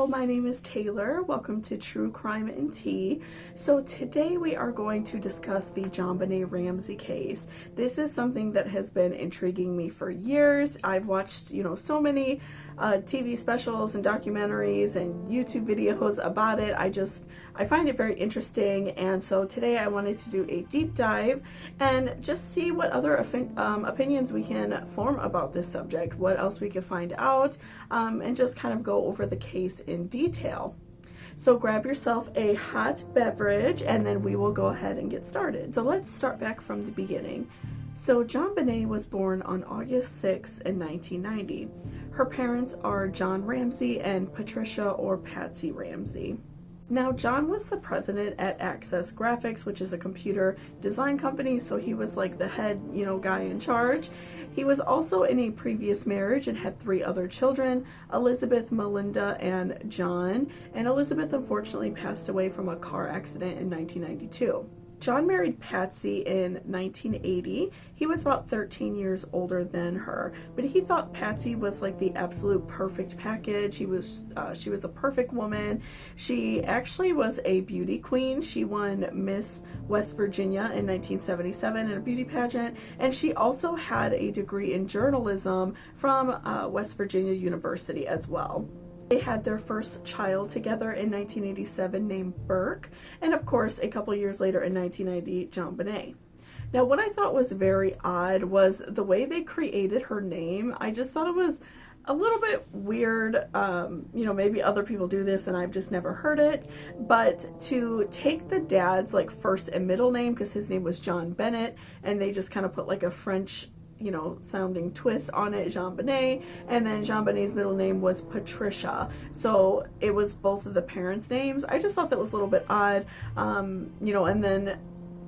Hello, my name is Taylor. Welcome to True Crime and Tea. So today we are going to discuss the JonBenet Ramsey case. This is something that has been intriguing me for years. I've watched, so many TV specials and documentaries and YouTube videos about it. I find it very interesting, and so today I wanted to do a deep dive and just see what other opinions we can form about this subject, what else we can find out, and just kind of go over the case in detail. So grab yourself a hot beverage and then we will go ahead and get started. So let's start back from the beginning. So JonBenet was born on August 6th in 1990. Her parents are John Ramsey and Patricia or Patsy Ramsey. Now, John was the president at Access Graphics, which is a computer design company, so he was like the head, guy in charge. He was also in a previous marriage and had 3 other children, Elizabeth, Melinda, and John. And Elizabeth unfortunately passed away from a car accident in 1992. John married Patsy in 1980. He was about 13 years older than her, but he thought Patsy was like the absolute perfect package. She was a perfect woman. She actually was a beauty queen. She won Miss West Virginia in 1977 in a beauty pageant, and she also had a degree in journalism from West Virginia University as well. They had their first child together in 1987 named Burke, and of course a couple years later in 1990, JonBenet. Now, what I thought was very odd was the way they created her name. I just thought it was a little bit weird. Maybe other people do this and I've just never heard it, but to take the dad's first and middle name, because his name was JonBenet, and they just kind of put like a French sounding twist on it, JonBenet, and then JonBenet's middle name was Patricia. So it was both of the parents' names. I just thought that was a little bit odd, and then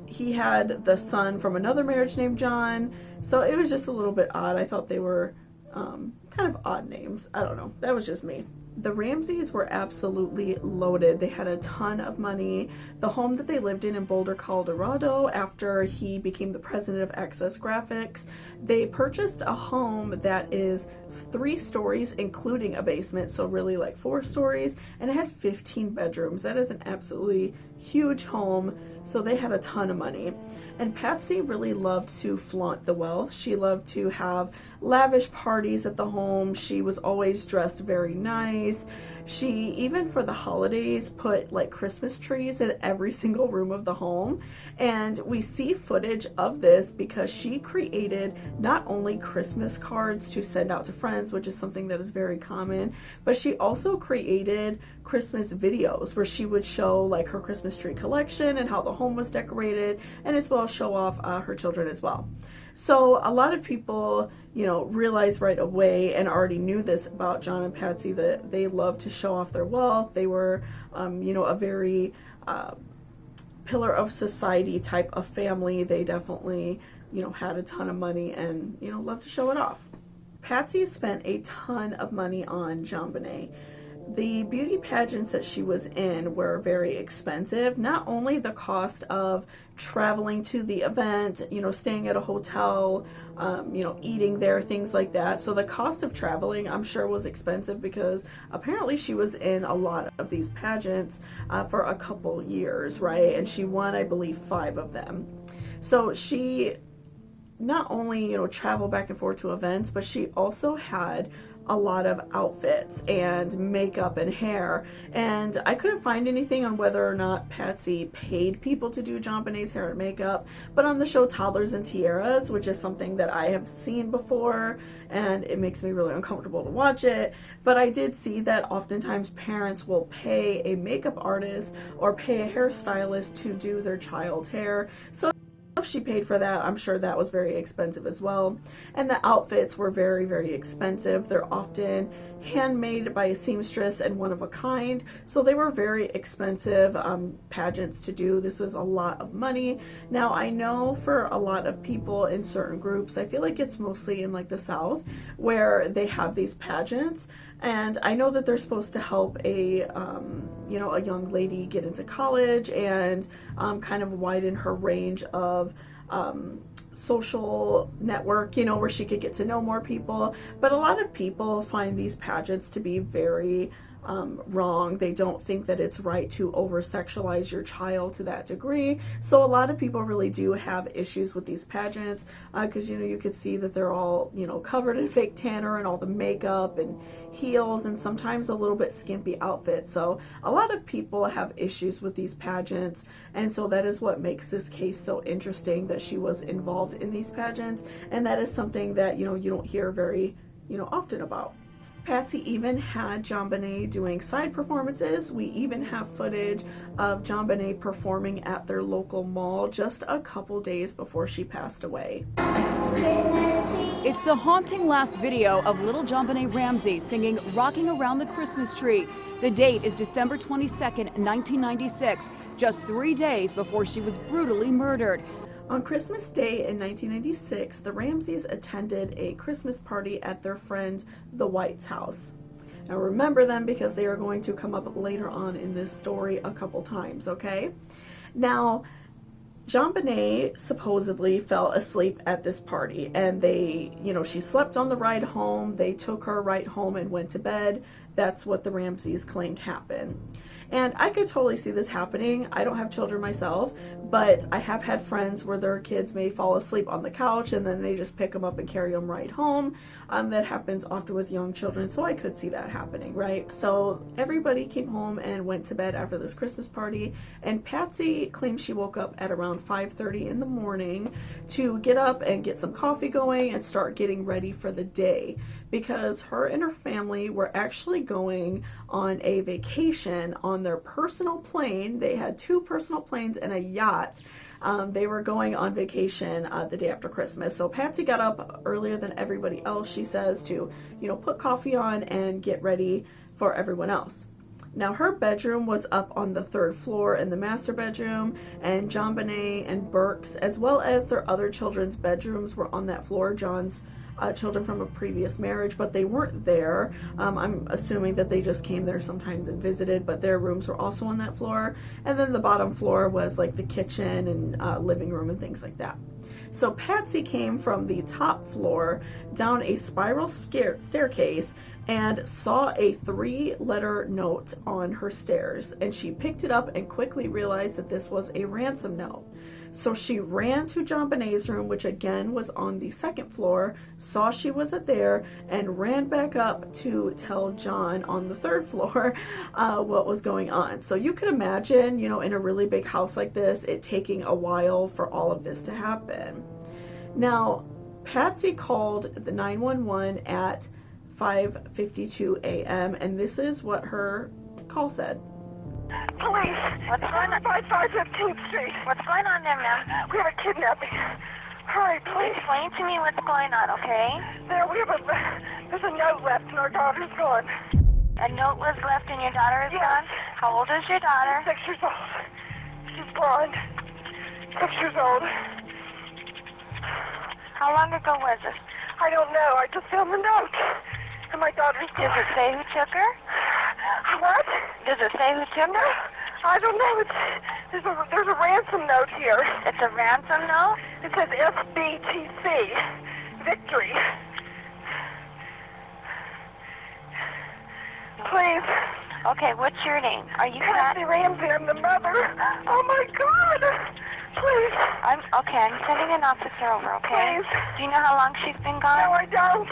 he had the son from another marriage named John. So it was just a little bit odd. I thought they were kind of odd names. I don't know. That was just me. The Ramseys were absolutely loaded. They had a ton of money. The home that they lived in Boulder, Colorado, after he became the president of Access Graphics, they purchased a home that is 3 stories, including a basement, so really like 4 stories, and it had 15 bedrooms. That is an absolutely huge home, so they had a ton of money. And Patsy really loved to flaunt the wealth. She loved to have lavish parties at the home. She was always dressed very nice. She, even for the holidays, put like Christmas trees in every single room of the home. And we see footage of this because she created not only Christmas cards to send out to friends, which is something that is very common, but she also created Christmas videos where she would show like her Christmas tree collection and how the home was decorated, and as well show off her children as well. So a lot of people, realized right away and already knew this about John and Patsy, that they loved to show off their wealth. They were, a very pillar of society type of family. They definitely, had a ton of money and, loved to show it off. Patsy spent a ton of money on JonBenet. The beauty pageants that she was in were very expensive. Not only the cost of traveling to the event, staying at a hotel, eating there, things like that. So the cost of traveling, I'm sure, was expensive because apparently she was in a lot of these pageants for a couple years, right? And she won, I believe, 5 of them. So she not only, traveled back and forth to events, but she also had a lot of outfits and makeup and hair, and I couldn't find anything on whether or not Patsy paid people to do JonBenet's hair and makeup, but on the show Toddlers and Tiaras, which is something that I have seen before and it makes me really uncomfortable to watch it, but I did see that oftentimes parents will pay a makeup artist or pay a hairstylist to do their child's hair. So if she paid for that, I'm sure that was very expensive as well. And the outfits were very, very expensive. They're often handmade by a seamstress and one of a kind, so they were very expensive pageants to do. This was a lot of money. Now, I know for a lot of people in certain groups, I feel like it's mostly in like the South where they have these pageants, and I know that they're supposed to help a young lady get into college and kind of widen her range of social network, where she could get to know more people. But a lot of people find these pageants to be very wrong. They don't think that it's right to over-sexualize your child to that degree. So a lot of people really do have issues with these pageants because, you know, you could see that they're all, you know, covered in fake tanner and all the makeup and heels and sometimes a little bit skimpy outfits. So a lot of people have issues with these pageants, and so that is what makes this case so interesting, that she was involved in these pageants, and that is something that, you know, you don't hear very, you know, often about. Patsy even had JonBenet doing side performances. We even have footage of JonBenet performing at their local mall just a couple days before she passed away. It's the haunting last video of little JonBenet Ramsey singing "Rocking Around the Christmas Tree." The date is December 22nd, 1996, just 3 days before she was brutally murdered. On Christmas Day in 1996, the Ramseys attended a Christmas party at their friend the Weght's house. Now remember them because they are going to come up later on in this story a couple times, okay? Now, JonBenet supposedly fell asleep at this party, and they, you know, she slept on the ride home. They took her right home and went to bed. That's what the Ramseys claimed happened. And I could totally see this happening. I don't have children myself, but I have had friends where their kids may fall asleep on the couch and then they just pick them up and carry them right home. That happens often with young children, so I could see that happening, right? So everybody came home and went to bed after this Christmas party, and Patsy claims she woke up at around 5:30 in the morning to get up and get some coffee going and start getting ready for the day, because her and her family were actually going on a vacation on their personal plane. They had 2 personal planes and a yacht. They were going on vacation the day after Christmas. So Patsy got up earlier than everybody else, she says, to, you know, put coffee on and get ready for everyone else. Now, her bedroom was up on the 3rd floor in the master bedroom, and JonBenet and Burke's, as well as their other children's bedrooms, were on that floor. John's children from a previous marriage, but they weren't there. I'm assuming that they just came there sometimes and visited, but their rooms were also on that floor. And then the bottom floor was like the kitchen and living room and things like that. So Patsy came from the top floor down a spiral staircase and saw a 3-letter note on her stairs, and she picked it up and quickly realized that this was a ransom note. So she ran to JonBenet's room, which again was on the 2nd floor, saw she wasn't there, and ran back up to tell John on the 3rd floor what was going on. So you can imagine, you know, in a really big house like this, it taking a while for all of this to happen. Now, Patsy called the 911 at 5:52 a.m. and this is what her call said. Police. What's going on? 515th Street. What's going on there, ma'am? We have a kidnapping. Hurry, please. Explain to me what's going on, okay? There's a note left and our daughter's gone. A note was left and your daughter is gone? How old is your daughter? 6 years old. She's blonde. 6 years old. How long ago was this? I don't know. I just found the note. And my daughter's gone. Does it say who took her? What? Does it say who took her? I don't know. There's a ransom note here. It's a ransom note? It says SBTC. Victory. Please. Okay, what's your name? Are you Patsy Ramsey? I'm the mother. Oh my God. Please. I'm sending an officer over, okay? Please. Do you know how long she's been gone? No, I don't.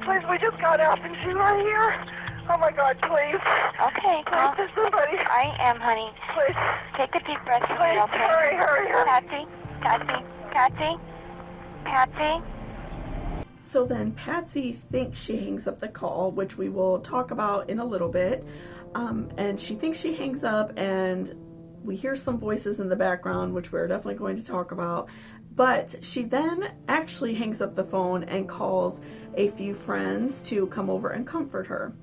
Please, we just got up and she's right here. Oh my God, please. Okay, please, there's somebody. I am, honey. Please. Take a deep breath. Please, okay? Hurry. Patsy. So then Patsy thinks she hangs up the call, which we will talk about in a little bit. And she thinks she hangs up, and we hear some voices in the background, which we're definitely going to talk about. But she then actually hangs up the phone and calls a few friends to come over and comfort her.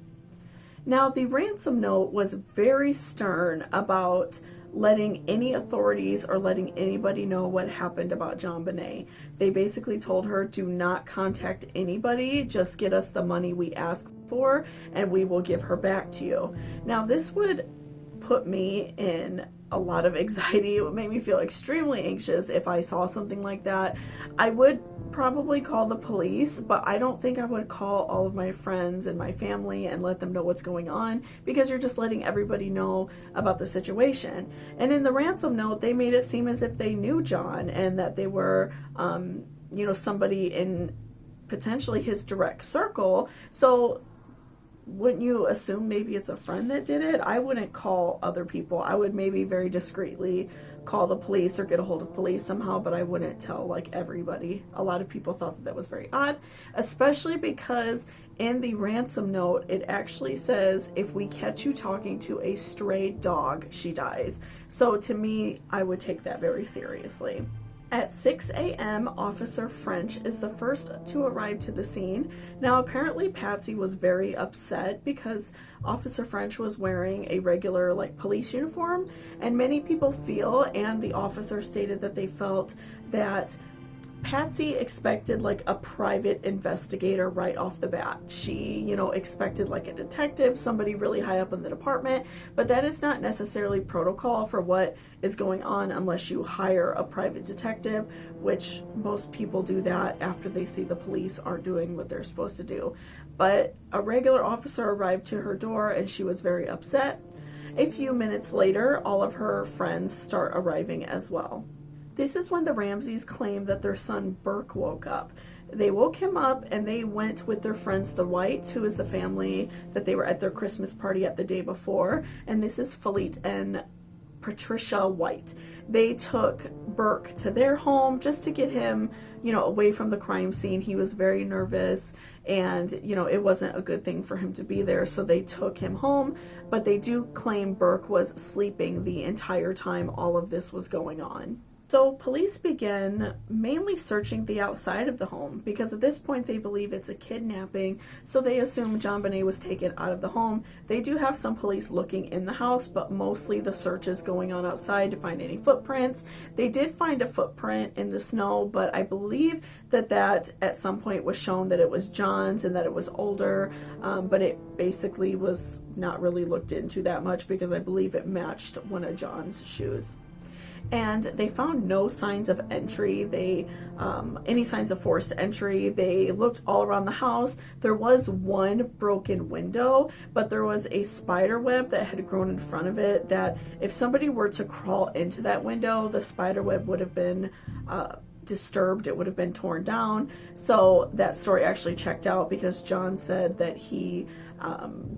Now, the ransom note was very stern about letting any authorities or letting anybody know what happened about JonBenet. They basically told her, do not contact anybody, just get us the money we ask for and we will give her back to you. Now, this would put me in a lot of anxiety. It would make me feel extremely anxious if I saw something like that. I would probably call the police, but I don't think I would call all of my friends and my family and let them know what's going on, because you're just letting everybody know about the situation. And in the ransom note, they made it seem as if they knew John and that they were, you know, somebody in potentially his direct circle. So wouldn't you assume maybe it's a friend that did it? I wouldn't call other people. I would maybe very discreetly call the police or get a hold of police somehow, but I wouldn't tell like everybody. A lot of people thought that was very odd, especially because in the ransom note it actually says, if we catch you talking to a stray dog, she dies. So to me, I would take that very seriously. At 6 a.m., Officer French is the first to arrive to the scene. Now, apparently Patsy was very upset because Officer French was wearing a regular, like, police uniform, and many people feel, and the officer stated that they felt that Patsy expected like a private investigator right off the bat. She, you know, expected like a detective, somebody really high up in the department, but that is not necessarily protocol for what is going on unless you hire a private detective, which most people do that after they see the police aren't doing what they're supposed to do. But a regular officer arrived to her door and she was very upset. A few minutes later, all of her friends start arriving as well. This is when the Ramseys claim that their son Burke woke up. They woke him up and they went with their friends, the Whites, who is the family that they were at their Christmas party at the day before. And this is Philippe and Patricia White. They took Burke to their home just to get him, you know, away from the crime scene. He was very nervous and, you know, it wasn't a good thing for him to be there. So they took him home, but they do claim Burke was sleeping the entire time all of this was going on. So police begin mainly searching the outside of the home because at this point they believe it's a kidnapping, so they assume JonBenet was taken out of the home. They do have some police looking in the house, but mostly the search is going on outside to find any footprints. They did find a footprint in the snow, but I believe that at some point was shown that it was John's and that it was older, but it basically was not really looked into that much because I believe it matched one of John's shoes. And they found no signs of entry, any signs of forced entry. They looked all around the house. There was one broken window, but there was a spider web that had grown in front of it that if somebody were to crawl into that window, the spider web would have been disturbed. It would have been torn down. So that story actually checked out because John said that he,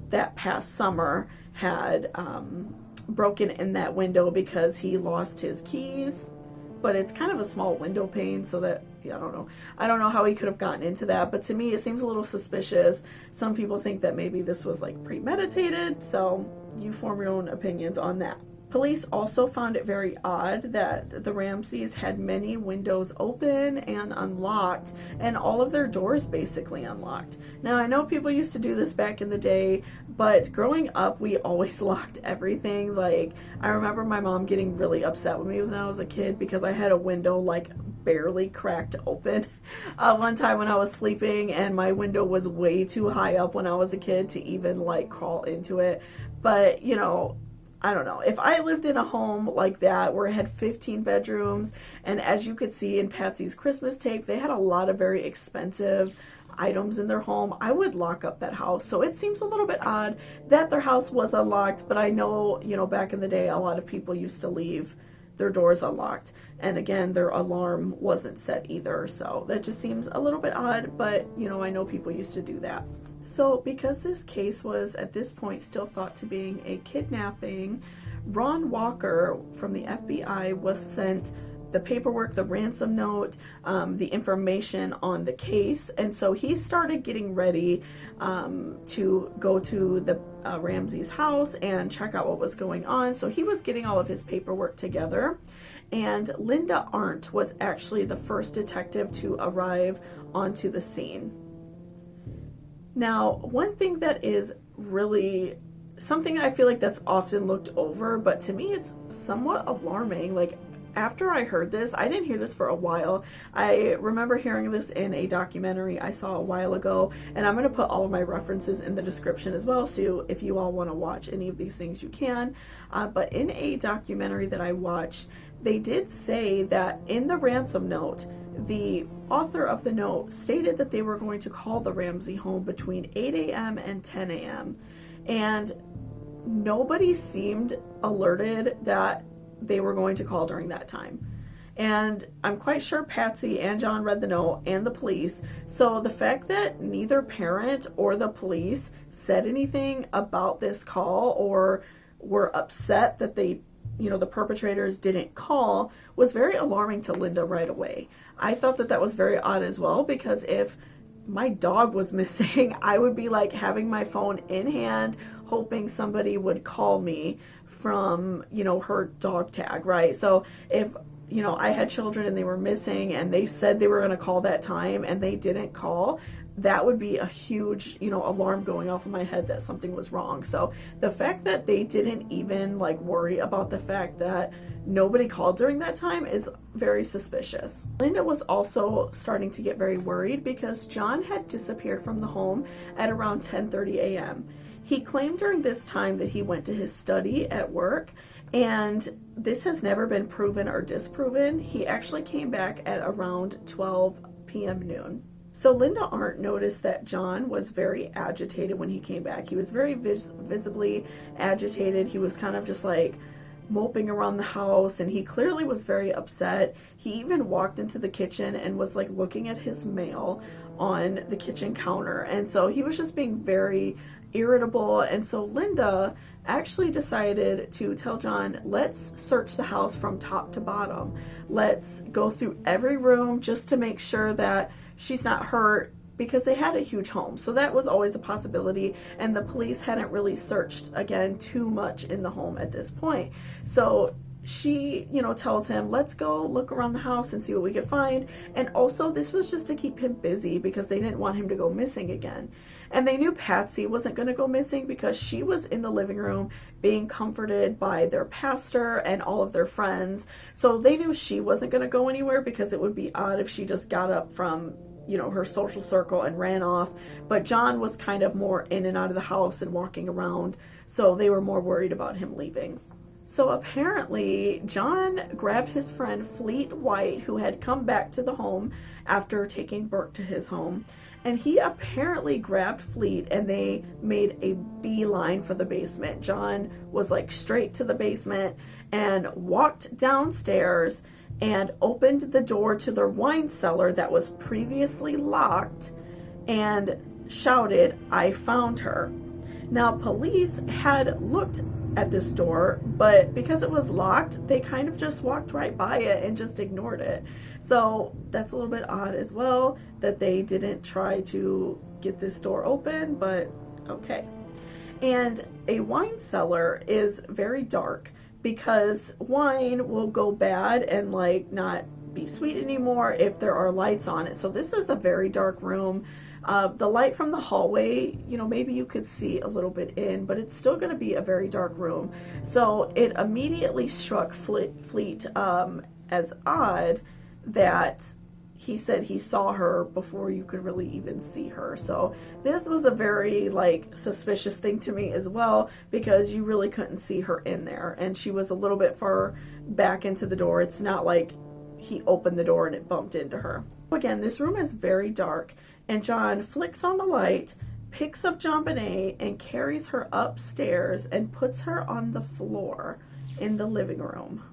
that past summer, had broken in that window because he lost his keys, but it's kind of a small window pane, so that, yeah, I don't know how he could have gotten into that, but to me it seems a little suspicious. Some people think that maybe this was like premeditated, so you form your own opinions on that. Police also found it very odd that the Ramseys had many windows open and unlocked, and all of their doors basically unlocked. Now, I know people used to do this back in the day, but growing up, we always locked everything. Like, I remember my mom getting really upset with me when I was a kid because I had a window, like, barely cracked open. One time when I was sleeping, and my window was way too high up when I was a kid to even, like, crawl into it. But, you know, I don't know. If I lived in a home like that where it had 15 bedrooms, and as you could see in Patsy's Christmas tape, they had a lot of very expensive items in their home, I would lock up that house. So it seems a little bit odd that their house was unlocked, but I know, you know, back in the day, a lot of people used to leave their doors unlocked. And again, their alarm wasn't set either. So that just seems a little bit odd, but, you know, I know people used to do that. So because this case was at this point still thought to being a kidnapping, Ron Walker from the FBI was sent the paperwork, the ransom note, the information on the case, and so he started getting ready to go to the Ramsey's house and check out what was going on. So he was getting all of his paperwork together, and Linda Arndt was actually the first detective to arrive onto the scene. Now, one thing that is really something I feel like that's often looked over, but to me it's somewhat alarming. Like, after I heard this, I didn't hear this for a while. I remember hearing this in a documentary I saw a while ago, and I'm going to put all of my references in the description as well, so if you all want to watch any of these things, you can. But in a documentary that I watched, they did say that in the ransom note, the author of the note stated that they were going to call the Ramsey home between 8 a.m. and 10 a.m. And nobody seemed alerted that they were going to call during that time. And I'm quite sure Patsy and John read the note, and the police. So the fact that neither parent or the police said anything about this call or were upset that they, the perpetrators didn't call was very alarming to Linda right away. I thought that that was very odd as well, because if my dog was missing, I would be like having my phone in hand, hoping somebody would call me from, her dog tag, right? So if I had children and they were missing and they said they were going to call that time and they didn't call, that would be a huge, alarm going off in my head that something was wrong. So the fact that they didn't even worry about the fact that nobody called during that time is very suspicious. Linda was also starting to get very worried because John had disappeared from the home at around 10:30 a.m. He claimed during this time that he went to his study at work, and this has never been proven or disproven. He actually came back at around 12 p.m. noon. So Linda Arndt noticed that John was very agitated when he came back. He was very visibly agitated. He was kind of just moping around the house, and he clearly was very upset. He even walked into the kitchen and was looking at his mail on the kitchen counter. And so he was just being very irritable. And so Linda actually decided to tell John, let's search the house from top to bottom. Let's go through every room just to make sure that she's not hurt, because they had a huge home. So that was always a possibility, and the police hadn't really searched, again, too much in the home at this point. So she, tells him, let's go look around the house and see what we could find. And also, this was just to keep him busy because they didn't want him to go missing again. And they knew Patsy wasn't going to go missing because she was in the living room being comforted by their pastor and all of their friends. So they knew she wasn't going to go anywhere, because it would be odd if she just got up from her social circle and ran off. But John was kind of more in and out of the house and walking around, so they were more worried about him leaving. So apparently John grabbed his friend Fleet White, who had come back to the home after taking Burke to his home, and he apparently grabbed Fleet and they made a beeline for the basement. John was straight to the basement and walked downstairs and opened the door to their wine cellar that was previously locked and shouted, "I found her." Now, police had looked at this door, but because it was locked, they kind of just walked right by it and just ignored it. So that's a little bit odd as well, that they didn't try to get this door open, but okay. And a wine cellar is very dark, because wine will go bad and not be sweet anymore if there are lights on it. So this is a very dark room. The light from the hallway, maybe you could see a little bit in, but it's still going to be a very dark room. So it immediately struck Fleet as odd that he said he saw her before you could really even see her. So this was a very suspicious thing to me as well, because you really couldn't see her in there, and she was a little bit far back into the door. It's not like he opened the door and it bumped into her. Again, this room is very dark, and John flicks on the light, picks up JonBenet, and carries her upstairs and puts her on the floor in the living room.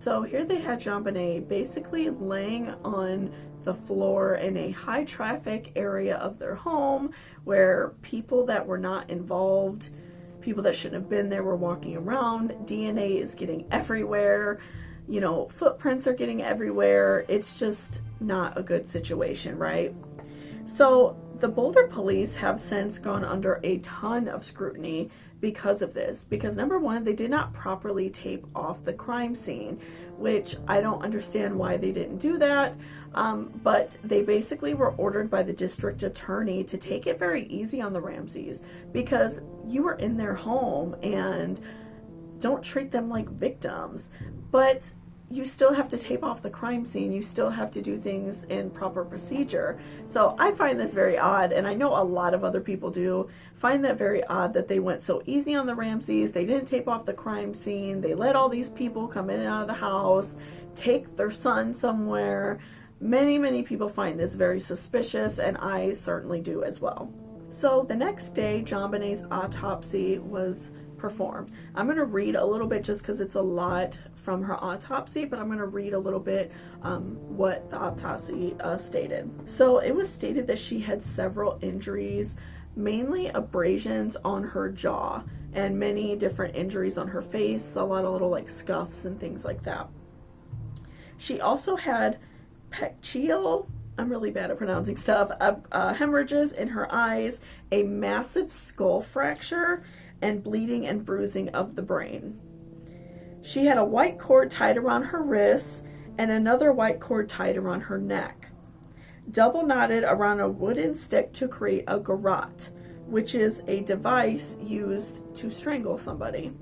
So here they had JonBenet basically laying on the floor in a high traffic area of their home, where people that were not involved, people that shouldn't have been there, were walking around. DNA is getting everywhere. Footprints are getting everywhere. It's just not a good situation, right? So the Boulder police have since gone under a ton of scrutiny because of this. Because number one, they did not properly tape off the crime scene, which I don't understand why they didn't do that. But they basically were ordered by the district attorney to take it very easy on the Ramseys, because you were in their home and don't treat them like victims. But you still have to tape off the crime scene. You still have to do things in proper procedure. So I find this very odd, and I know a lot of other people do find that very odd that they went so easy on the Ramseys. They didn't tape off the crime scene. They let all these people come in and out of the house, take their son somewhere. Many people find this very suspicious, and I certainly do as well. So the next day, JonBenet's autopsy was performed. I'm going to read a little bit just because it's a lot from her autopsy, but I'm going to read a little bit what the autopsy stated. So it was stated that she had several injuries, mainly abrasions on her jaw and many different injuries on her face, a lot of little like scuffs and things like that. She also had petechial, I'm really bad at pronouncing stuff, hemorrhages in her eyes, a massive skull fracture, and bleeding and bruising of the brain. She had a white cord tied around her wrists and another white cord tied around her neck, double knotted around a wooden stick to create a garrote, which is a device used to strangle somebody.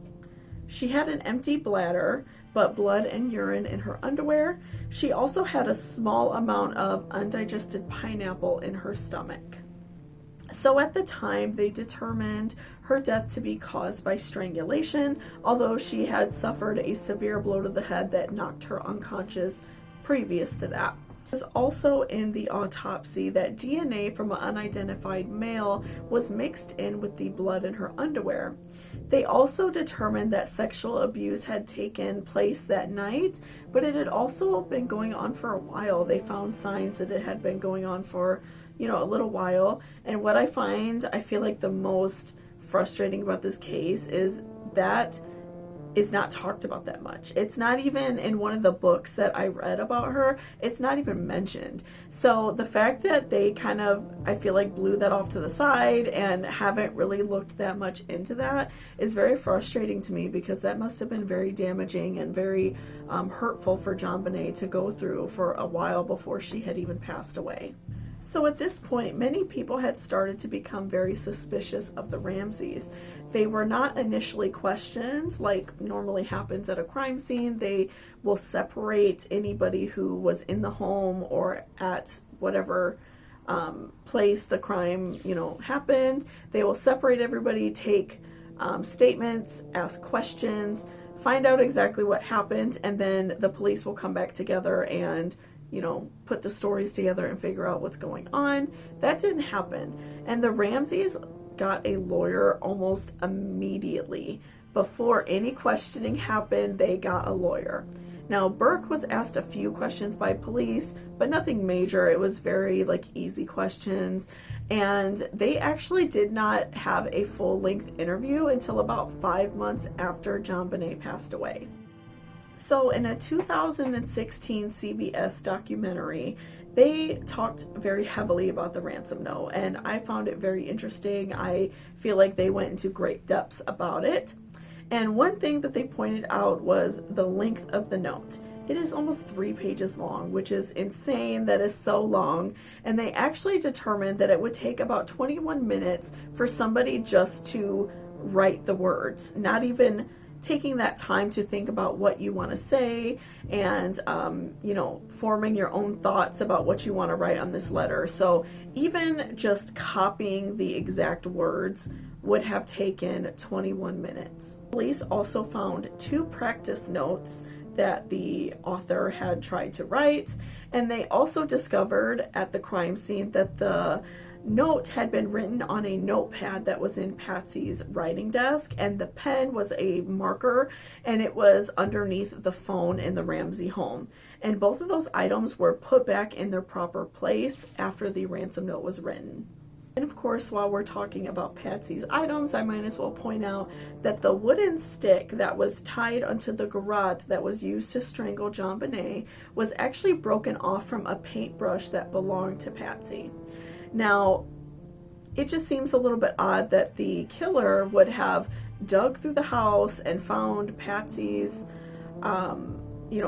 She had an empty bladder, but blood and urine in her underwear. She also had a small amount of undigested pineapple in her stomach. So at the time, they determined her death to be caused by strangulation, although she had suffered a severe blow to the head that knocked her unconscious previous to that. It was also in the autopsy that DNA from an unidentified male was mixed in with the blood in her underwear. They also determined that sexual abuse had taken place that night, but it had also been going on for a while. They found signs that it had been going on for, a little while. And what I feel like the most frustrating about this case is that is not talked about that much. It's not even in one of the books that I read about her. It's not even mentioned. So the fact that they kind of, I feel like, blew that off to the side and haven't really looked that much into that is very frustrating to me, because that must have been very damaging and very hurtful for JonBenet to go through for a while before she had even passed away. So at this point, many people had started to become very suspicious of the Ramseys. They were not initially questioned like normally happens at a crime scene. They will separate anybody who was in the home or at whatever place the crime, happened. They will separate everybody, take statements, ask questions, find out exactly what happened, and then the police will come back together and put the stories together and figure out what's going on. That didn't happen. And the Ramseys got a lawyer almost immediately. Before any questioning happened, they got a lawyer. Now, Burke was asked a few questions by police, but nothing major. It was very easy questions. And they actually did not have a full-length interview until about 5 months after JonBenet passed away. So in a 2016 CBS documentary, they talked very heavily about the ransom note, and I found it very interesting. I feel like they went into great depths about it. And one thing that they pointed out was the length of the note. It is almost 3 pages long, which is insane. That is so long. And they actually determined that it would take about 21 minutes for somebody just to write the words, not even taking that time to think about what you want to say and, forming your own thoughts about what you want to write on this letter. So even just copying the exact words would have taken 21 minutes. Police also found 2 practice notes that the author had tried to write, and they also discovered at the crime scene that the note had been written on a notepad that was in Patsy's writing desk, and the pen was a marker, and it was underneath the phone in the Ramsey home. And both of those items were put back in their proper place after the ransom note was written. And of course, while we're talking about Patsy's items, I might as well point out that the wooden stick that was tied onto the garrote that was used to strangle JonBenet was actually broken off from a paintbrush that belonged to Patsy. Now, it just seems a little bit odd that the killer would have dug through the house and found Patsy's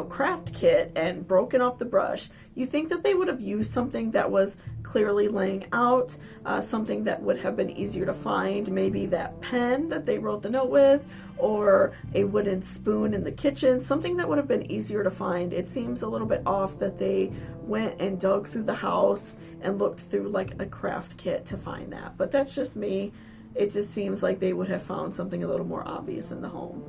craft kit and broken off the brush, you think that they would have used something that was clearly laying out, something that would have been easier to find, maybe that pen that they wrote the note with, or a wooden spoon in the kitchen, something that would have been easier to find. It seems a little bit off that they went and dug through the house and looked through like a craft kit to find that. But that's just me. It just seems like they would have found something a little more obvious in the home.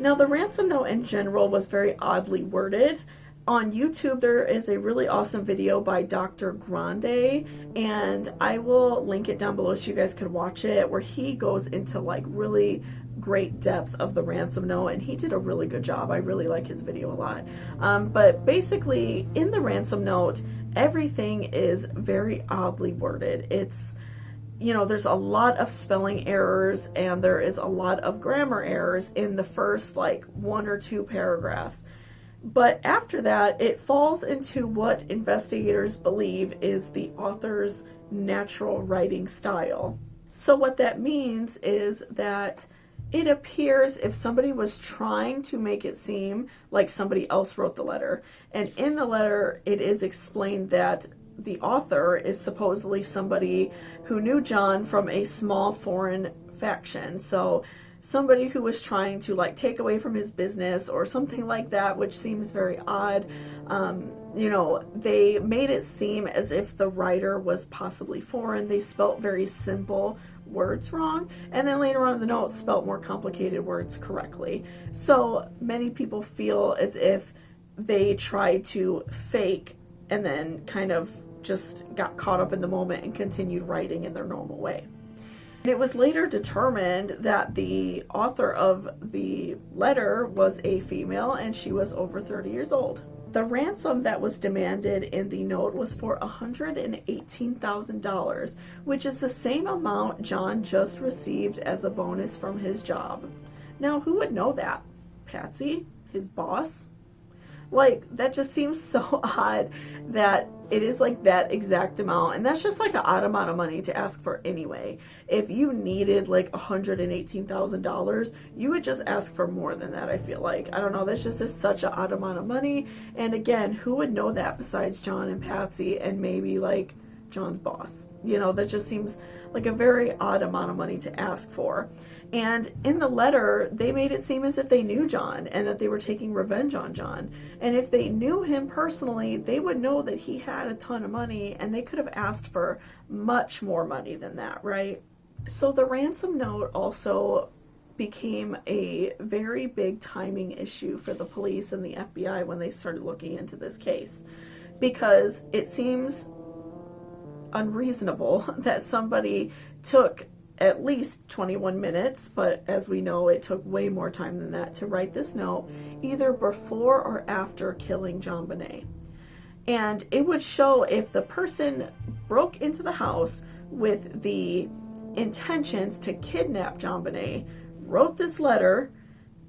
Now, the ransom note in general was very oddly worded. On YouTube, there is a really awesome video by Dr. Grande, and I will link it down below so you guys could watch it, where he goes into like really great depth of the ransom note, and he did a really good job. I really like his video a lot. But basically, in the ransom note, everything is very oddly worded. It's there's a lot of spelling errors and there is a lot of grammar errors in the first like 1 or 2 paragraphs. But after that, it falls into what investigators believe is the author's natural writing style. So what that means is that it appears if somebody was trying to make it seem like somebody else wrote the letter. And in the letter, it is explained that the author is supposedly somebody who knew John from a small foreign faction. So somebody who was trying to like take away from his business or something like that, which seems very odd. They made it seem as if the writer was possibly foreign. They spelt very simple words wrong, and then later on in the note spelt more complicated words correctly. So many people feel as if they tried to fake and then kind of just got caught up in the moment and continued writing in their normal way. And it was later determined that the author of the letter was a female and she was over 30 years old. The ransom that was demanded in the note was for $118,000, which is the same amount John just received as a bonus from his job. Now, who would know that? Patsy? His boss? Like, that just seems so odd that it is like that exact amount, and that's just like an odd amount of money to ask for anyway. If you needed like $118,000, you would just ask for more than that, I feel like. I don't know, that's just such an odd amount of money, and again, who would know that besides John and Patsy and maybe like John's boss? That just seems like a very odd amount of money to ask for. And in the letter, they made it seem as if they knew John and that they were taking revenge on John. And if they knew him personally, they would know that he had a ton of money and they could have asked for much more money than that, right? So the ransom note also became a very big timing issue for the police and the FBI when they started looking into this case, because it seems unreasonable that somebody took at least 21 minutes, but as we know, it took way more time than that to write this note, either before or after killing JonBenet. And it would show if the person broke into the house with the intentions to kidnap JonBenet, wrote this letter,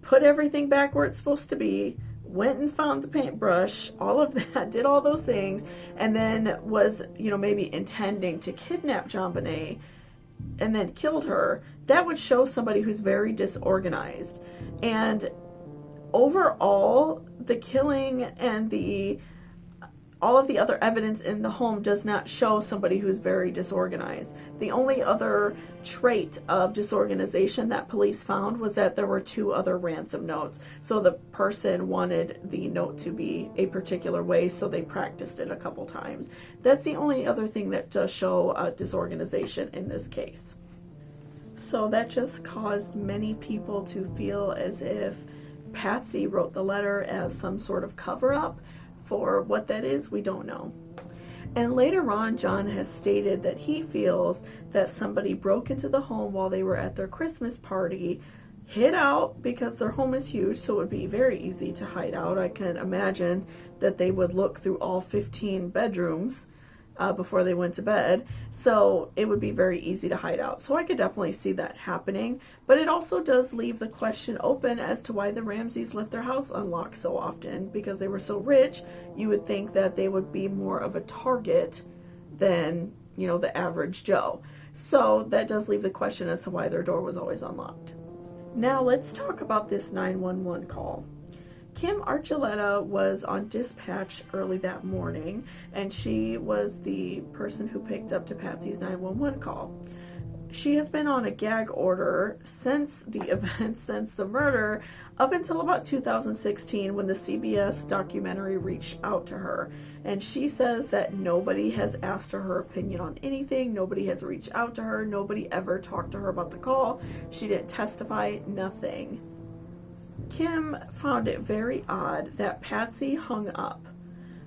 put everything back where it's supposed to be, went and found the paintbrush, all of that, did all those things, and then was, maybe intending to kidnap JonBenet and then killed her, that would show somebody who's very disorganized. And overall, the killing and all of the other evidence in the home does not show somebody who's very disorganized. The only other trait of disorganization that police found was that there were 2 other ransom notes. So the person wanted the note to be a particular way, so they practiced it a couple times. That's the only other thing that does show disorganization in this case. So that just caused many people to feel as if Patsy wrote the letter as some sort of cover-up. For what that is, we don't know. And later on, John has stated that he feels that somebody broke into the home while they were at their Christmas party, hid out because their home is huge, so it would be very easy to hide out. I can imagine that they would look through all 15 bedrooms before they went to bed, so it would be very easy to hide out. So I could definitely see that happening, but it also does leave the question open as to why the Ramseys left their house unlocked so often. Because they were so rich, you would think that they would be more of a target than, the average Joe. So that does leave the question as to why their door was always unlocked. Now let's talk about this 911 call. Kim Archuleta was on dispatch early that morning, and she was the person who picked up to Patsy's 911 call. She has been on a gag order since the event, since the murder, up until about 2016 when the CBS documentary reached out to her. And she says that nobody has asked her opinion on anything, nobody has reached out to her, nobody ever talked to her about the call, she didn't testify, nothing. Kim found it very odd that Patsy hung up.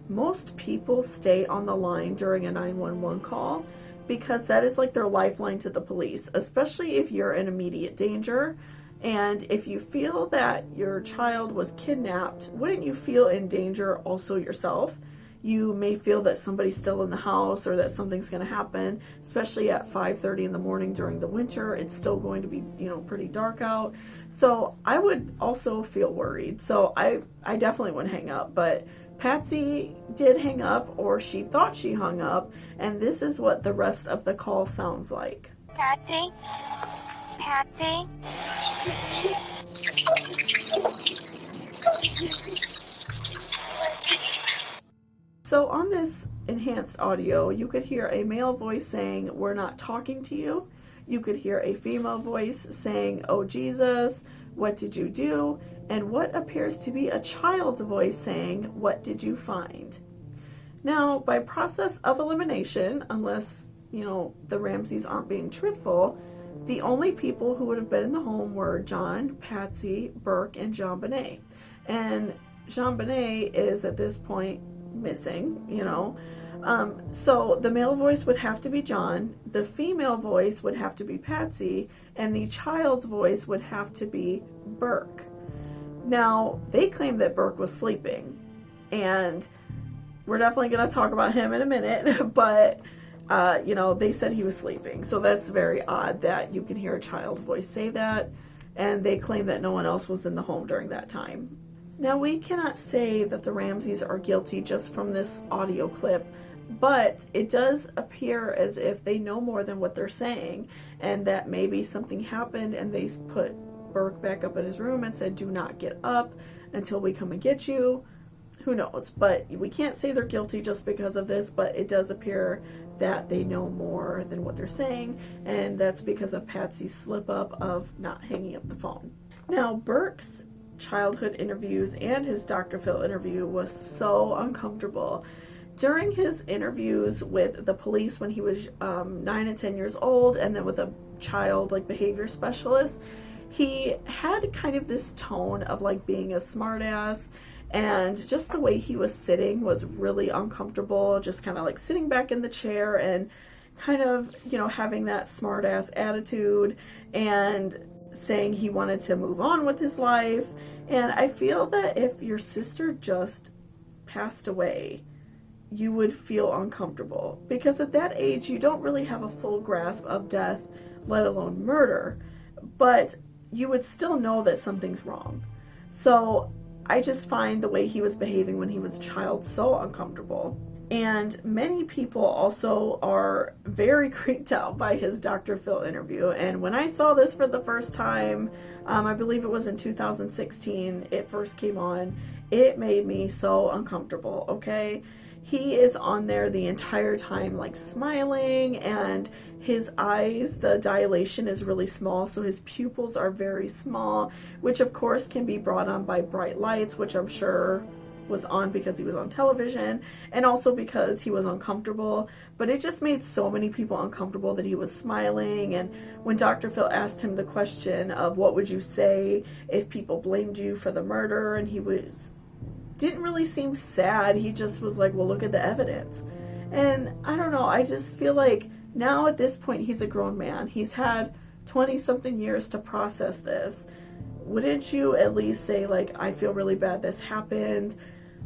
Most people stay on the line during a 911 call because that is like their lifeline to the police, especially if you're in immediate danger. And if you feel that your child was kidnapped, wouldn't you feel in danger also yourself? You may feel that somebody's still in the house or that something's going to happen, especially at 5:30 in the morning during the winter. It's still going to be, pretty dark out. So I would also feel worried. So I definitely wouldn't hang up, but Patsy did hang up, or she thought she hung up, and this is what the rest of the call sounds like. Patsy? Patsy? So on this enhanced audio, you could hear a male voice saying, "We're not talking to you." You could hear a female voice saying, "Oh Jesus, what did you do?" And what appears to be a child's voice saying, "What did you find?" Now, by process of elimination, unless, the Ramseys aren't being truthful, the only people who would have been in the home were John, Patsy, Burke, and JonBenet. And JonBenet is at this point missing, so the male voice would have to be John, the female voice would have to be Patsy, and the child's voice would have to be Burke. Now, they claim that Burke was sleeping, and we're definitely going to talk about him in a minute, but, they said he was sleeping. So that's very odd that you can hear a child's voice say that, and they claim that no one else was in the home during that time. Now, we cannot say that the Ramseys are guilty just from this audio clip, but it does appear as if they know more than what they're saying, and that maybe something happened and they put Burke back up in his room and said, "Do not get up until we come and get you." Who knows? But we can't say they're guilty just because of this, but it does appear that they know more than what they're saying, and that's because of Patsy's slip up of not hanging up the phone. Now, Burke's childhood interviews and his Dr. Phil interview was so uncomfortable. During his interviews with the police when he was 9 and 10 years old, and then with a child behavior specialist, he had kind of this tone of being a smartass, and just the way he was sitting was really uncomfortable, just kind of sitting back in the chair and kind of, having that smartass attitude and saying he wanted to move on with his life. And I feel that if your sister just passed away, you would feel uncomfortable, because at that age you don't really have a full grasp of death, let alone murder, but you would still know that something's wrong. So I just find the way he was behaving when he was a child so uncomfortable. And many people also are very creeped out by his Dr. Phil interview. And when I saw this for the first time, I believe it was in 2016, it first came on, it made me so uncomfortable, okay? He is on there the entire time smiling, and his eyes, the dilation is really small, so his pupils are very small, which of course can be brought on by bright lights, which I'm sure was on because he was on television, and also because he was uncomfortable. But it just made so many people uncomfortable that he was smiling. And when Dr. Phil asked him the question of what would you say if people blamed you for the murder, and he didn't really seem sad, he just was like, well, look at the evidence. And I don't know, I just feel like now at this point he's a grown man, he's had 20 something years to process this. Wouldn't you at least say I feel really bad this happened,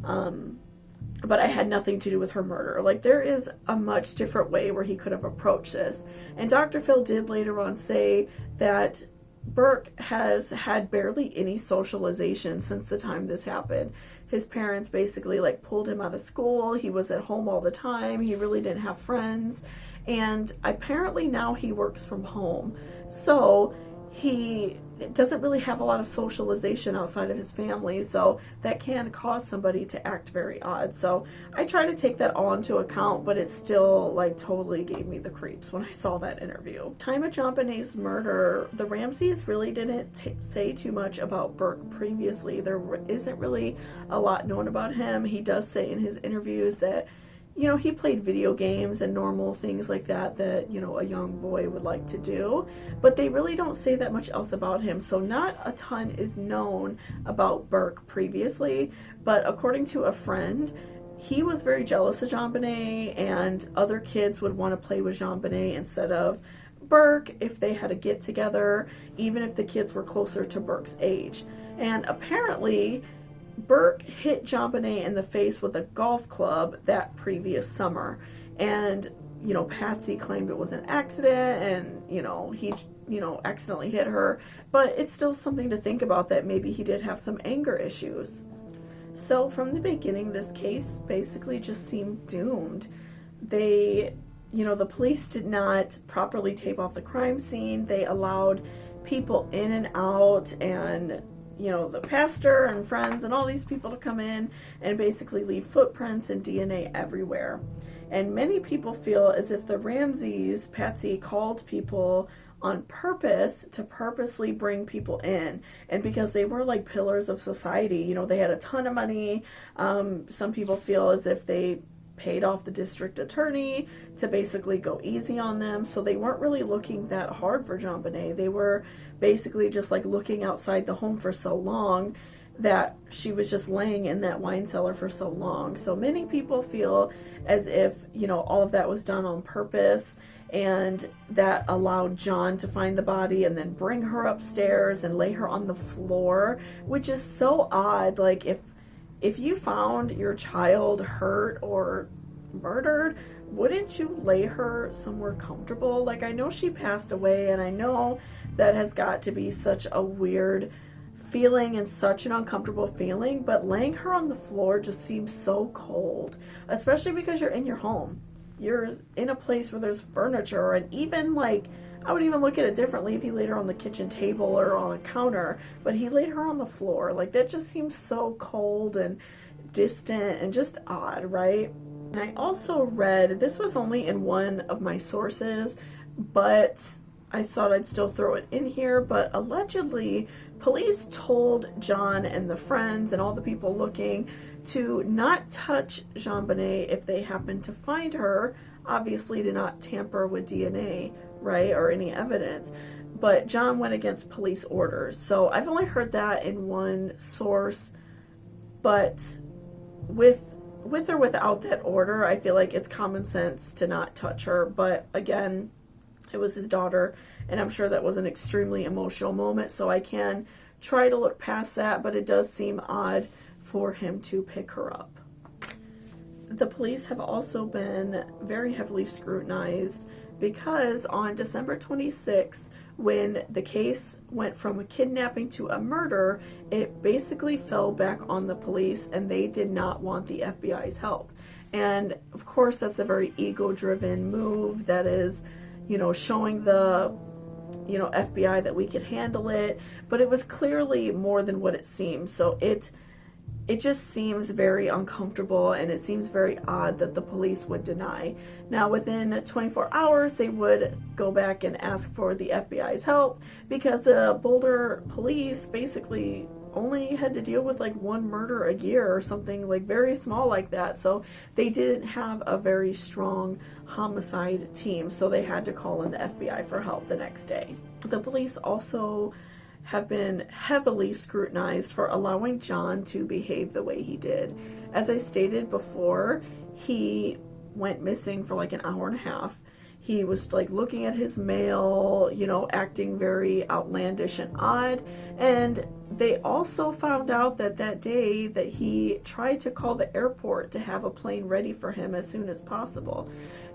but I had nothing to do with her murder? There is a much different way where he could have approached this. And Dr. Phil did later on say that Burke has had barely any socialization since the time this happened. His parents basically pulled him out of school. He was at home all the time. He really didn't have friends. And apparently now he works from home. So he doesn't really have a lot of socialization outside of his family, so that can cause somebody to act very odd. So I try to take that all into account, but it still like totally gave me the creeps when I saw that interview. Time of JonBenet's murder, the Ramseys really didn't say too much about Burke previously. There isn't really a lot known about him. He does say in his interviews that, you know, he played video games and normal things like that, you know, a young boy would like to do, but they really don't say that much else about him. So not a ton is known about Burke previously, but according to a friend, he was very jealous of JonBenet, and other kids would want to play with JonBenet instead of Burke if they had a get together, even if the kids were closer to Burke's age. And apparently Burke hit JonBenet in the face with a golf club that previous summer, and you know, Patsy claimed it was an accident, and you know, he accidentally hit her, but it's still something to think about, that maybe he did have some anger issues. So from the beginning, this case basically just seemed doomed. The police did not properly tape off the crime scene. They allowed people in and out, and you know, the pastor and friends and all these people to come in and basically leave footprints and DNA everywhere. And many people feel as if the Ramseys, Patsy, called people on purpose to purposely bring people in. And because they were like pillars of society, you know, they had a ton of money. Some people feel as if they paid off the district attorney to basically go easy on them. So they weren't really looking that hard for JonBenet. They were basically just like looking outside the home for so long that she was just laying in that wine cellar for so long. So many people feel as if, you know, all of that was done on purpose, and that allowed John to find the body and then bring her upstairs and lay her on the floor, which is so odd. Like if you found your child hurt or murdered, wouldn't you lay her somewhere comfortable? Like, I know she passed away, and I know that has got to be such a weird feeling and such an uncomfortable feeling, but laying her on the floor just seems so cold, especially because you're in your home. You're in a place where there's furniture, and even like, I would even look at it differently if he laid her on the kitchen table or on a counter, but he laid her on the floor. Like, that just seems so cold and distant and just odd, right? And I also read, this was only in one of my sources, but I thought I'd still throw it in here, but allegedly police told John and the friends and all the people looking to not touch JonBenet if they happened to find her, obviously to not tamper with DNA, right, or any evidence. But John went against police orders. So I've only heard that in one source, but with or without that order, I feel like it's common sense to not touch her. But again, it was his daughter, and I'm sure that was an extremely emotional moment, so I can try to look past that, but it does seem odd for him to pick her up. The police have also been very heavily scrutinized because on December 26th, when the case went from a kidnapping to a murder, it basically fell back on the police, and they did not want the FBI's help. And of course, that's a very ego-driven move that is, you know, showing the, you know, FBI that we could handle it, but it was clearly more than what it seemed. So it just seems very uncomfortable, and it seems very odd that the police would deny. Now, within 24 hours, they would go back and ask for the FBI's help, because the Boulder police basically only had to deal with like one murder a year or something like very small like that. So they didn't have a very strong homicide team, so they had to call in the FBI for help the next day. The police also have been heavily scrutinized for allowing John to behave the way he did. As I stated before, he went missing for like an hour and a half. He was like looking at his mail, you know, acting very outlandish and odd. And they also found out that that day that he tried to call the airport to have a plane ready for him as soon as possible.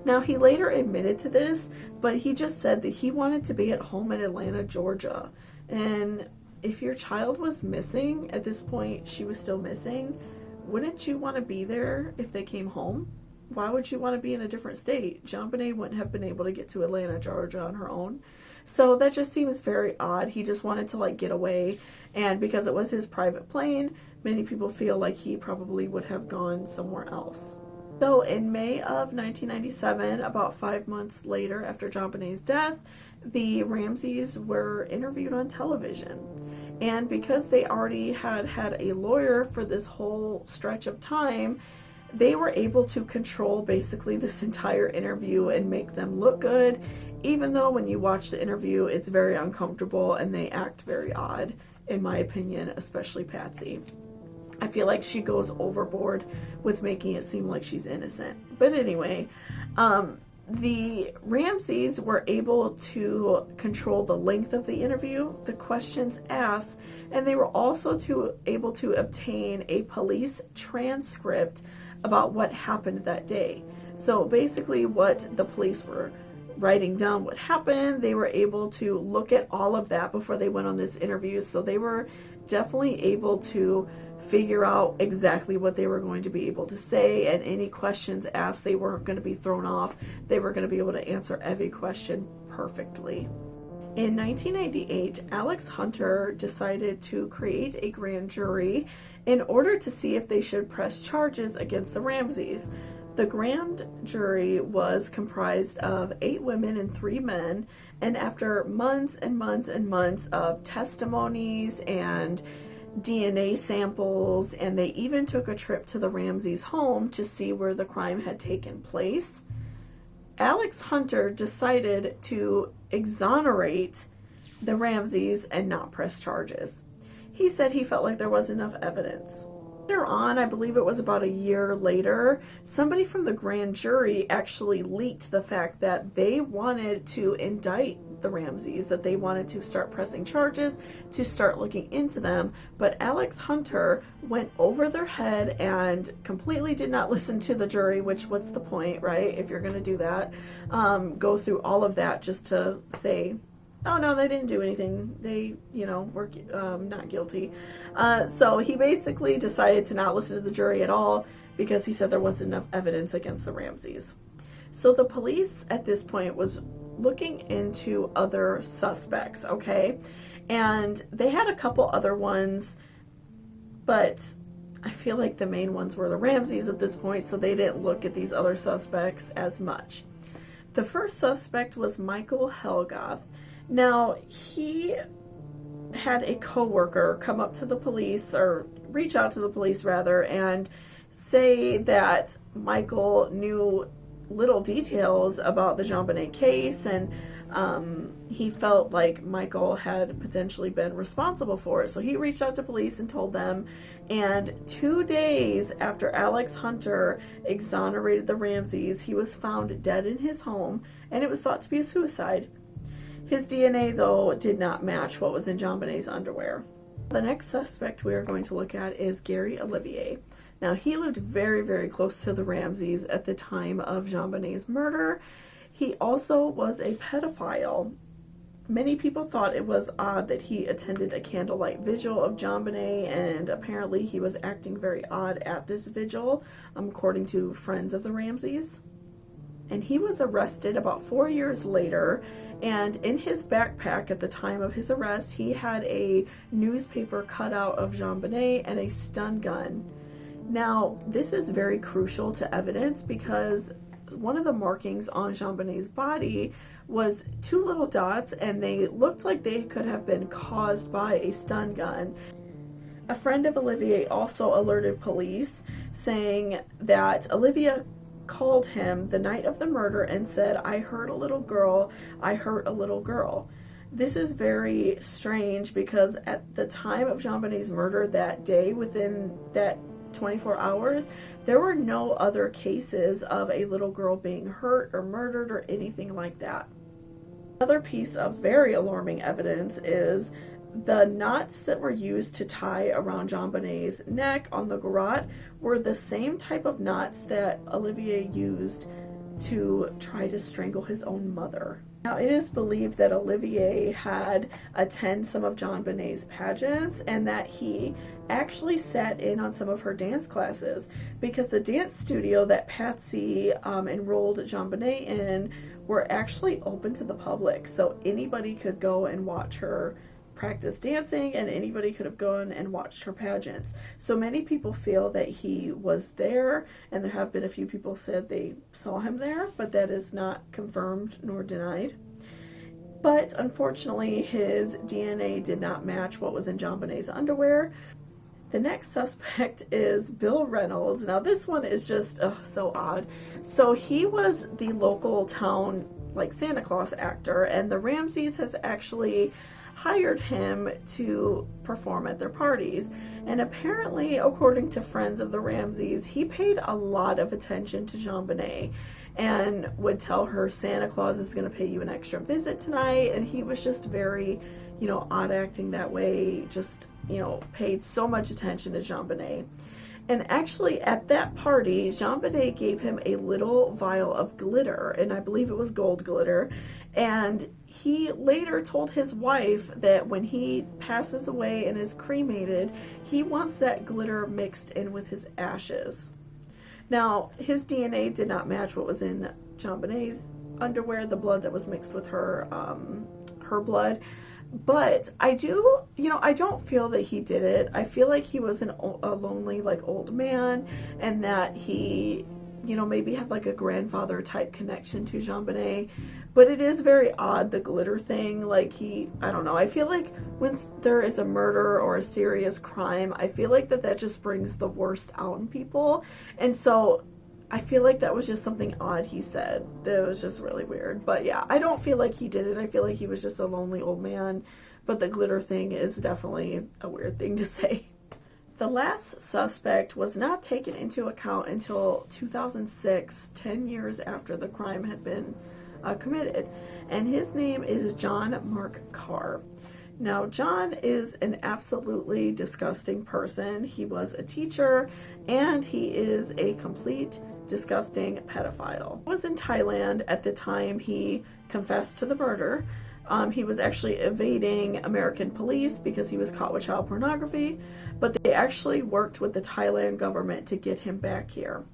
Now, he later admitted to this, but he just said that he wanted to be at home in Atlanta, Georgia. And if your child was missing, at this point she was still missing, wouldn't you want to be there if they came home? Why would you want to be in a different state? JonBenet wouldn't have been able to get to Atlanta, Georgia on her own. So that just seems very odd. He just wanted to like get away, and because it was his private plane, many people feel like he probably would have gone somewhere else. So in May of 1997, about 5 months later after JonBenet's death, the Ramseys were interviewed on television. And because they already had a lawyer for this whole stretch of time, they were able to control basically this entire interview and make them look good, even though when you watch the interview, it's very uncomfortable and they act very odd, in my opinion, especially Patsy. I feel like she goes overboard with making it seem like she's innocent. But anyway, the Ramseys were able to control the length of the interview, the questions asked, and they were also able to obtain a police transcript about what happened that day. So basically what the police were writing down what happened, they were able to look at all of that before they went on this interview. So they were definitely able to figure out exactly what they were going to be able to say, and any questions asked, they weren't going to be thrown off. They were going to be able to answer every question perfectly. In 1998, Alex Hunter decided to create a grand jury in order to see if they should press charges against the Ramseys. The grand jury was comprised of 8 women and 3 men, and after months and months and months of testimonies and DNA samples, and they even took a trip to the Ramseys' home to see where the crime had taken place, Alex Hunter decided to exonerate the Ramseys and not press charges. He said he felt like there was enough evidence. Later on, I believe it was about a year later, somebody from the grand jury actually leaked the fact that they wanted to indict the Ramseys, that they wanted to start pressing charges, to start looking into them, but Alex Hunter went over their head and completely did not listen to the jury, which what's the point, right? If you're going to do that, go through all of that just to say, oh no, they didn't do anything. They, were not guilty. So he basically decided to not listen to the jury at all because he said there wasn't enough evidence against the Ramseys. So the police at this point was looking into other suspects, okay? And they had a couple other ones, but I feel like the main ones were the Ramseys at this point, so they didn't look at these other suspects as much. The first suspect was Michael Helgoth. Now, he had a coworker come up to the police, or reach out to the police rather, and say that Michael knew little details about the JonBenet case, and he felt like Michael had potentially been responsible for it. So he reached out to police and told them, and 2 days after Alex Hunter exonerated the Ramseys, he was found dead in his home, and it was thought to be a suicide. His DNA, though, did not match what was in JonBenet's underwear. The next suspect we are going to look at is Gary Olivier. Now, he lived very, very close to the Ramseys at the time of JonBenet's murder. He also was a pedophile. Many people thought it was odd that he attended a candlelight vigil of JonBenet, and apparently he was acting very odd at this vigil, according to friends of the Ramseys. And he was arrested about 4 years later, and in his backpack at the time of his arrest, he had a newspaper cutout of JonBenet and a stun gun. Now, this is very crucial to evidence because one of the markings on JonBenet's body was 2 little dots, and they looked like they could have been caused by a stun gun. A friend of Olivier also alerted police, saying that Olivia called him the night of the murder and said, "I heard a little girl, I heard a little girl." This is very strange because at the time of JonBenet's murder that day, within that 24 hours, there were no other cases of a little girl being hurt or murdered or anything like that. Another piece of very alarming evidence is the knots that were used to tie around JonBenet's neck on the garrote were the same type of knots that Olivier used to try to strangle his own mother. Now, it is believed that Olivier had attended some of JonBenet's pageants and that he actually sat in on some of her dance classes, because the dance studio that Patsy enrolled JonBenet in were actually open to the public. So anybody could go and watch her practice dancing, and anybody could have gone and watched her pageants. So many people feel that he was there, and there have been a few people said they saw him there, but that is not confirmed nor denied. But unfortunately, his DNA did not match what was in JonBenet's underwear. The next suspect is Bill Reynolds. Now this one is just so odd. So he was the local town like Santa Claus actor, and the Ramseys has actually hired him to perform at their parties. And apparently, according to friends of the Ramseys, he paid a lot of attention to JonBenet and would tell her Santa Claus is going to pay you an extra visit tonight. And he was just very, odd acting that way, just, paid so much attention to JonBenet. And actually at that party, JonBenet gave him a little vial of glitter, and I believe it was gold glitter. And he later told his wife that when he passes away and is cremated, he wants that glitter mixed in with his ashes. Now, his DNA did not match what was in JonBenet's underwear, the blood that was mixed with her blood. But I don't feel that he did it. I feel like he was a lonely, old man, and that he, maybe had a grandfather type connection to JonBenet. But it is very odd, the glitter thing. I don't know. I feel like when there is a murder or a serious crime, I feel like that just brings the worst out in people. And so I feel like that was just something odd he said. That was just really weird. But yeah, I don't feel like he did it. I feel like he was just a lonely old man. But the glitter thing is definitely a weird thing to say. The last suspect was not taken into account until 2006, 10 years after the crime had been committed. And his name is John Mark Carr. Now, John is an absolutely disgusting person. He was a teacher, and he is a complete disgusting pedophile. He was in Thailand at the time he confessed to the murder. He was actually evading American police because he was caught with child pornography, but they actually worked with the Thailand government to get him back here.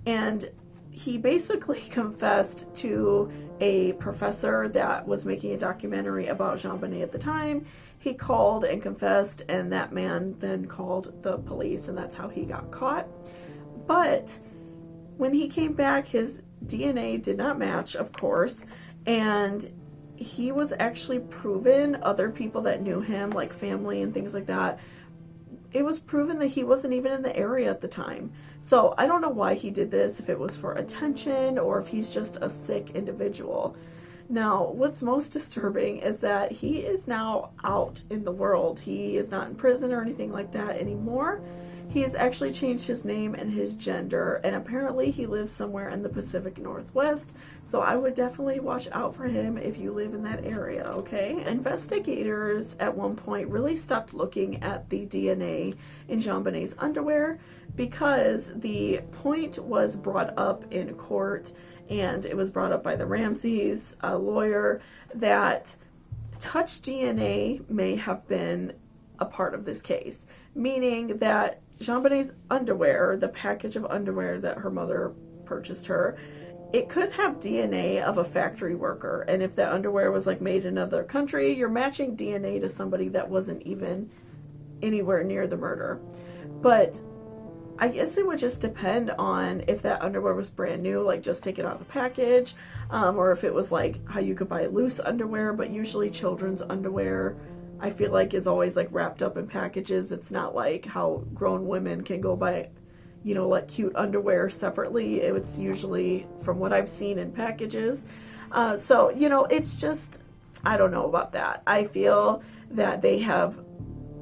And he basically confessed to a professor that was making a documentary about JonBenet at the time. He called and confessed, and that man then called the police, and that's how he got caught. But when he came back, his DNA did not match, of course, and he was actually proven, other people that knew him, like family and things like that, it was proven that he wasn't even in the area at the time. So I don't know why he did this, if it was for attention or if he's just a sick individual. Now, what's most disturbing is that he is now out in the world. He is not in prison or anything like that anymore. He has actually changed his name and his gender, and apparently he lives somewhere in the Pacific Northwest, so I would definitely watch out for him if you live in that area, okay? Investigators at one point really stopped looking at the DNA in JonBenet's underwear because the point was brought up in court, and it was brought up by the Ramseys, a lawyer, that touch DNA may have been a part of this case, meaning that JonBenet's underwear, the package of underwear that her mother purchased her, it could have DNA of a factory worker. And if that underwear was made in another country, you're matching DNA to somebody that wasn't even anywhere near the murder. But I guess it would just depend on if that underwear was brand new, just taken out of the package, or if it was how you could buy loose underwear. But usually children's underwear, I feel like, is always wrapped up in packages. It's not like how grown women can go buy, cute underwear separately. It's usually, from what I've seen, in packages. So, it's just, I don't know about that. I feel that they have,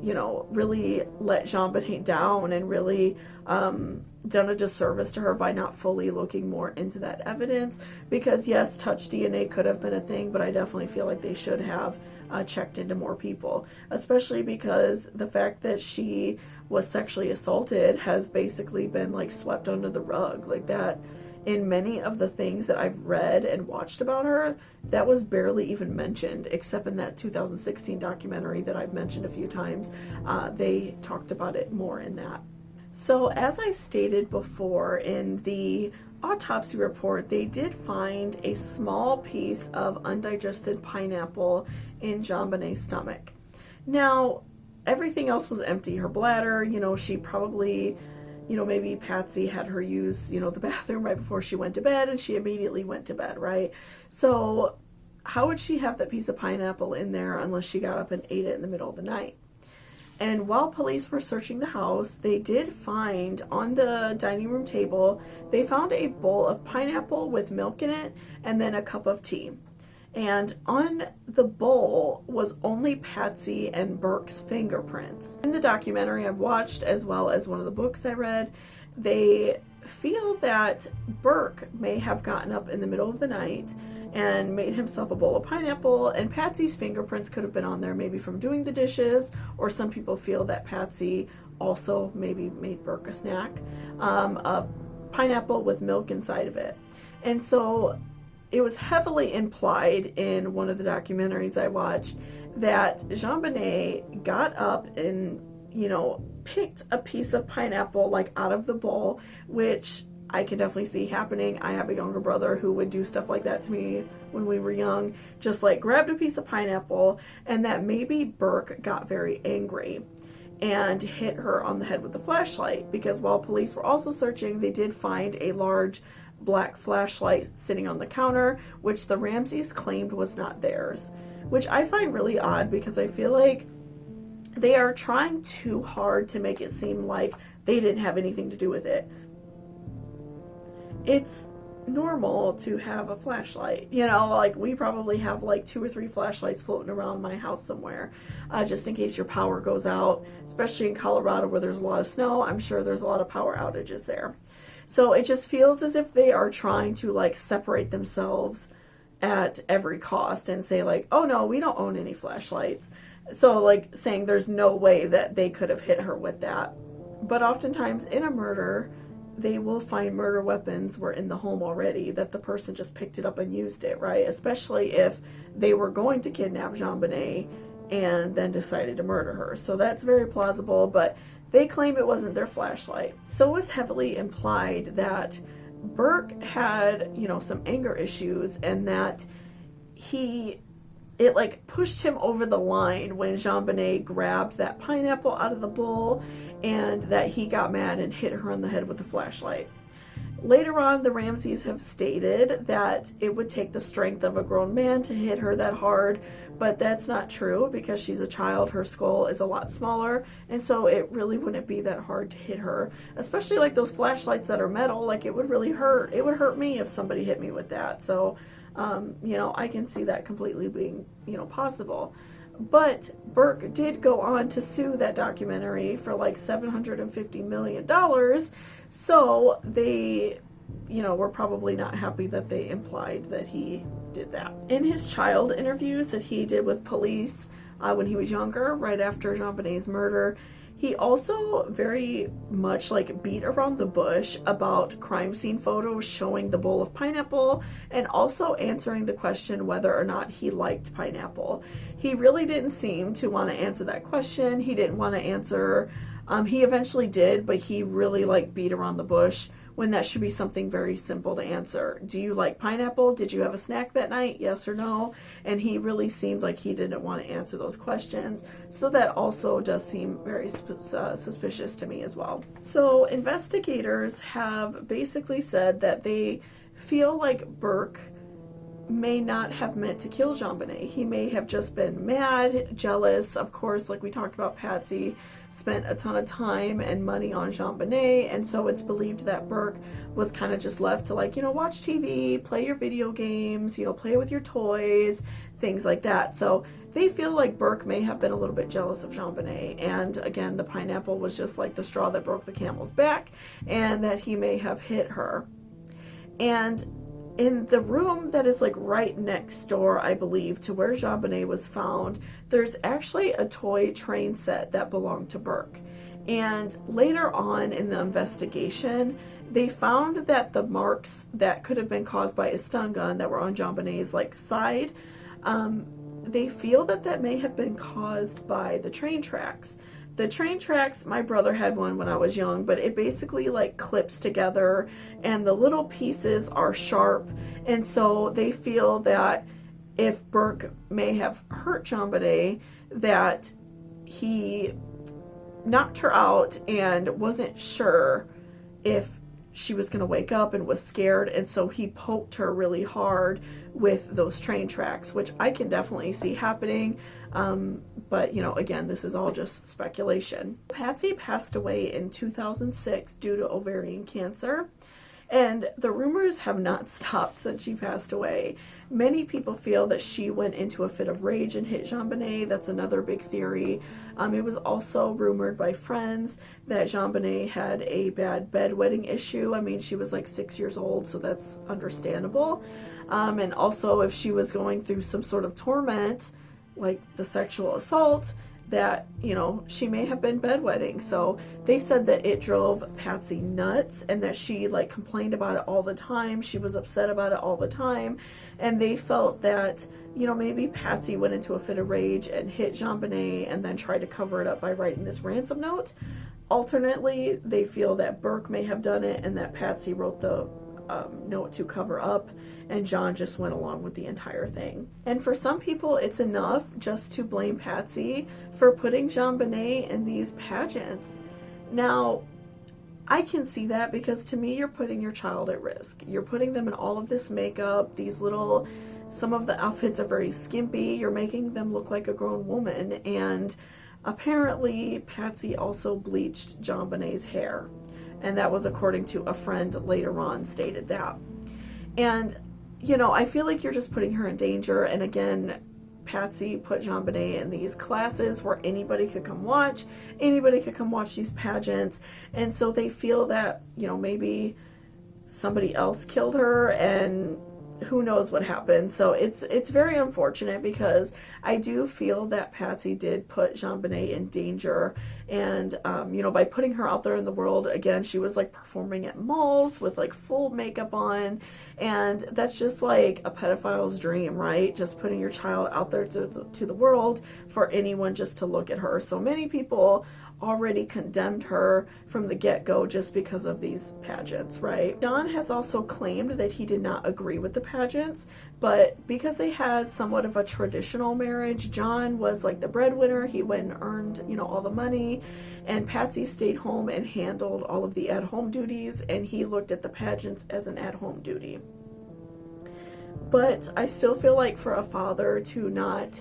really let JonBenet down and really done a disservice to her by not fully looking more into that evidence. Because yes, touch DNA could have been a thing, but I definitely feel like they should have checked into more people, especially because the fact that she was sexually assaulted has basically been swept under the rug. That in many of the things that I've read and watched about her, that was barely even mentioned, except in that 2016 documentary that I've mentioned a few times. They talked about it more in that. So as I stated before, in the autopsy report, they did find a small piece of undigested pineapple in JonBenet's stomach. Now, everything else was empty. Her bladder, she probably, maybe Patsy had her use, the bathroom right before she went to bed, and she immediately went to bed, right? So how would she have that piece of pineapple in there unless she got up and ate it in the middle of the night? And while police were searching the house, they did find on the dining room table, they found a bowl of pineapple with milk in it and then a cup of tea. And on the bowl was only Patsy and Burke's fingerprints. In the documentary I've watched, as well as one of the books I read, they feel that Burke may have gotten up in the middle of the night and made himself a bowl of pineapple, and Patsy's fingerprints could have been on there maybe from doing the dishes, or some people feel that Patsy also maybe made Burke a snack of pineapple with milk inside of it. And so it was heavily implied in one of the documentaries I watched that JonBenet got up and, picked a piece of pineapple like out of the bowl, which I can definitely see happening. I have a younger brother who would do stuff like that to me when we were young, just like grabbed a piece of pineapple, and that maybe Burke got very angry and hit her on the head with the flashlight, because while police were also searching, they did find a large black flashlight sitting on the counter, which the Ramseys claimed was not theirs, which I find really odd because I feel like they are trying too hard to make it seem like they didn't have anything to do with it. It's normal to have a flashlight, like we probably have like 2 or 3 flashlights floating around my house somewhere, just in case your power goes out, especially in Colorado where there's a lot of snow. I'm sure there's a lot of power outages there. So it just feels as if they are trying to like separate themselves at every cost and say like, oh no, we don't own any flashlights. So like saying there's no way that they could have hit her with that. But oftentimes in a murder, they will find murder weapons were in the home already, that the person just picked it up and used it, right? Especially if they were going to kidnap JonBenet and then decided to murder her. So that's very plausible, but they claim it wasn't their flashlight. So it was heavily implied that Burke had, some anger issues, and that it like pushed him over the line when JonBenet grabbed that pineapple out of the bowl, and that he got mad and hit her on the head with the flashlight. Later on, the Ramseys have stated that it would take the strength of a grown man to hit her that hard, but that's not true because she's a child. Her skull is a lot smaller, and so it really wouldn't be that hard to hit her, especially like those flashlights that are metal. Like it would really hurt. It would hurt me if somebody hit me with that. So, I can see that completely being, possible. But Burke did go on to sue that documentary for like $750 million. So they, were probably not happy that they implied that he did that. In his child interviews that he did with police when he was younger, right after JonBenet's murder, he also very much like beat around the bush about crime scene photos showing the bowl of pineapple, and also answering the question whether or not he liked pineapple. He really didn't seem to want to answer that question. He didn't want to answer. He eventually did, but he really like beat around the bush when that should be something very simple to answer. Do you like pineapple? Did you have a snack that night? Yes or no? And he really seemed like he didn't want to answer those questions. So that also does seem very suspicious to me as well. So investigators have basically said that they feel like Burke may not have meant to kill JonBenet. He may have just been mad, jealous. Of course, like we talked about, Patsy spent a ton of time and money on JonBenet, and so it's believed that Burke was kind of just left to like, watch TV, play your video games, play with your toys, things like that. So they feel like Burke may have been a little bit jealous of JonBenet, and again, the pineapple was just like the straw that broke the camel's back, and that he may have hit her. And in the room that is like right next door, I believe, to where JonBenet was found, there's actually a toy train set that belonged to Burke. And later on in the investigation, they found that the marks that could have been caused by a stun gun that were on JonBenet's like side, they feel that may have been caused by the train tracks, The train tracks, my brother had one when I was young, but it basically like clips together and the little pieces are sharp, and so they feel that if Burke may have hurt JonBenet, that he knocked her out and wasn't sure if she was going to wake up and was scared, and so he poked her really hard with those train tracks, which I can definitely see happening. But, you know, again, this is all just speculation. Patsy passed away in 2006 due to ovarian cancer, and the rumors have not stopped since she passed away. Many people feel that she went into a fit of rage and hit JonBenet. That's another big theory. It was also rumored by friends that JonBenet had a bad bedwetting issue. I mean, she was like 6 years old, so that's understandable. And also if she was going through some sort of torment, like the sexual assault, that, you know, she may have been bedwetting. So they said that it drove Patsy nuts and that she like complained about it all the time. She was upset about it all the time. And they felt that, you know, maybe Patsy went into a fit of rage and hit JonBenet and then tried to cover it up by writing this ransom note. Alternately, they feel that Burke may have done it and that Patsy wrote the note to cover up, and John just went along with the entire thing. And for some people, it's enough just to blame Patsy for putting JonBenet in these pageants. Now, I can see that, because to me, you're putting your child at risk. You're putting them in all of this makeup, these little, some of the outfits are very skimpy. You're making them look like a grown woman. And apparently, Patsy also bleached JonBenet's hair. And that was according to a friend later on stated that. And, you know, I feel like you're just putting her in danger. And again, Patsy put JonBenet in these classes where anybody could come watch. Anybody could come watch these pageants. And so they feel that, you know, maybe somebody else killed her, and who knows what happened. So it's very unfortunate, because I do feel that Patsy did put JonBenet in danger. And you know, by putting her out there in the world, again, she was like performing at malls with like full makeup on, and that's just like a pedophile's dream, right? Just putting your child out there to the world for anyone just to look at her. So many people already condemned her from the get-go just because of these pageants, right? John has also claimed that he did not agree with the pageants, but because they had somewhat of a traditional marriage, John was like the breadwinner. He went and earned, you know, all the money, and Patsy stayed home and handled all of the at-home duties, and he looked at the pageants as an at-home duty. But I still feel like for a father to not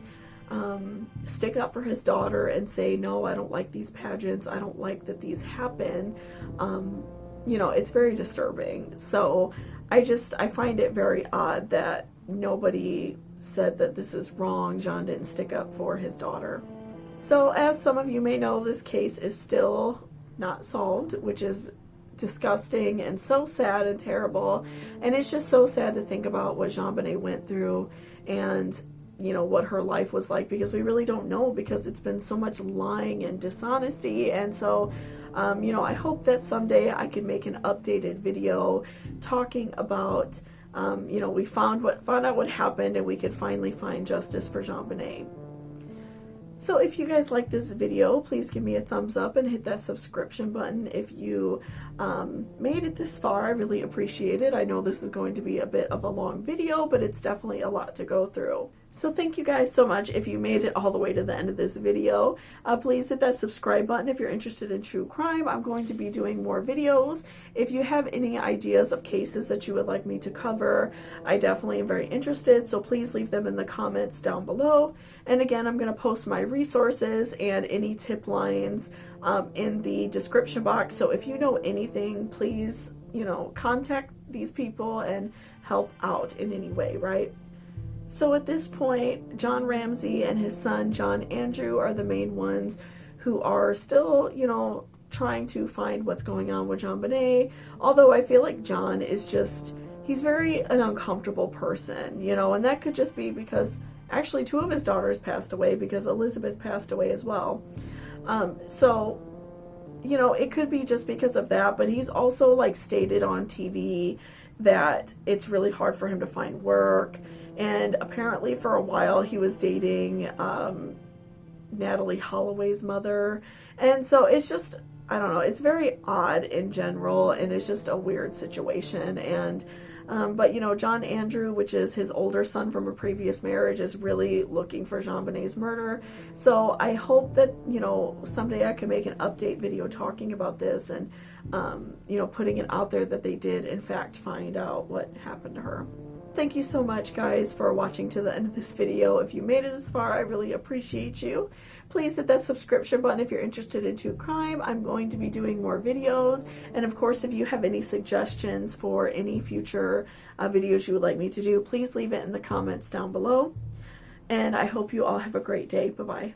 stick up for his daughter and say, no, I don't like these pageants, I don't like that these happen, you know, it's very disturbing. So I find it very odd that nobody said that this is wrong. John didn't stick up for his daughter. So as some of you may know, this case is still not solved, which is disgusting and so sad and terrible. And it's just so sad to think about what JonBenet went through, and you know, what her life was like, because we really don't know, because it's been so much lying and dishonesty. And so you know, I hope that someday I can make an updated video talking about you know, we found out what happened, and we could finally find justice for JonBenet. So if you guys like this video, please give me a thumbs up and hit that subscription button. If you made it this far, I really appreciate it. I know this is going to be a bit of a long video, but it's definitely a lot to go through. So thank you guys so much if you made it all the way to the end of this video. Please hit that subscribe button if you're interested in true crime. I'm going to be doing more videos. If you have any ideas of cases that you would like me to cover, I definitely am very interested, so please leave them in the comments down below. And again, I'm going to post my resources and any tip lines in the description box. So if you know anything, please, you know, contact these people and help out in any way, right? So at this point, John Ramsey and his son, John Andrew, are the main ones who are still, you know, trying to find what's going on with JonBenet. Although I feel like John is just, he's very an uncomfortable person, you know, and that could just be because actually 2 of his daughters passed away, because Elizabeth passed away as well. So, you know, it could be just because of that, but he's also like stated on TV that it's really hard for him to find work. And apparently for a while he was dating Natalie Holloway's mother. And so it's just, I don't know, it's very odd in general, and it's just a weird situation. And but you know, John Andrew, which is his older son from a previous marriage, is really looking for JonBenet's murder. So I hope that, you know, someday I can make an update video talking about this and you know, putting it out there that they did in fact find out what happened to her. Thank you so much, guys, for watching to the end of this video. If you made it this far, I really appreciate you. Please hit that subscription button if you're interested in true crime. I'm going to be doing more videos. And of course, if you have any suggestions for any future videos you would like me to do, please leave it in the comments down below. And I hope you all have a great day. Bye-bye.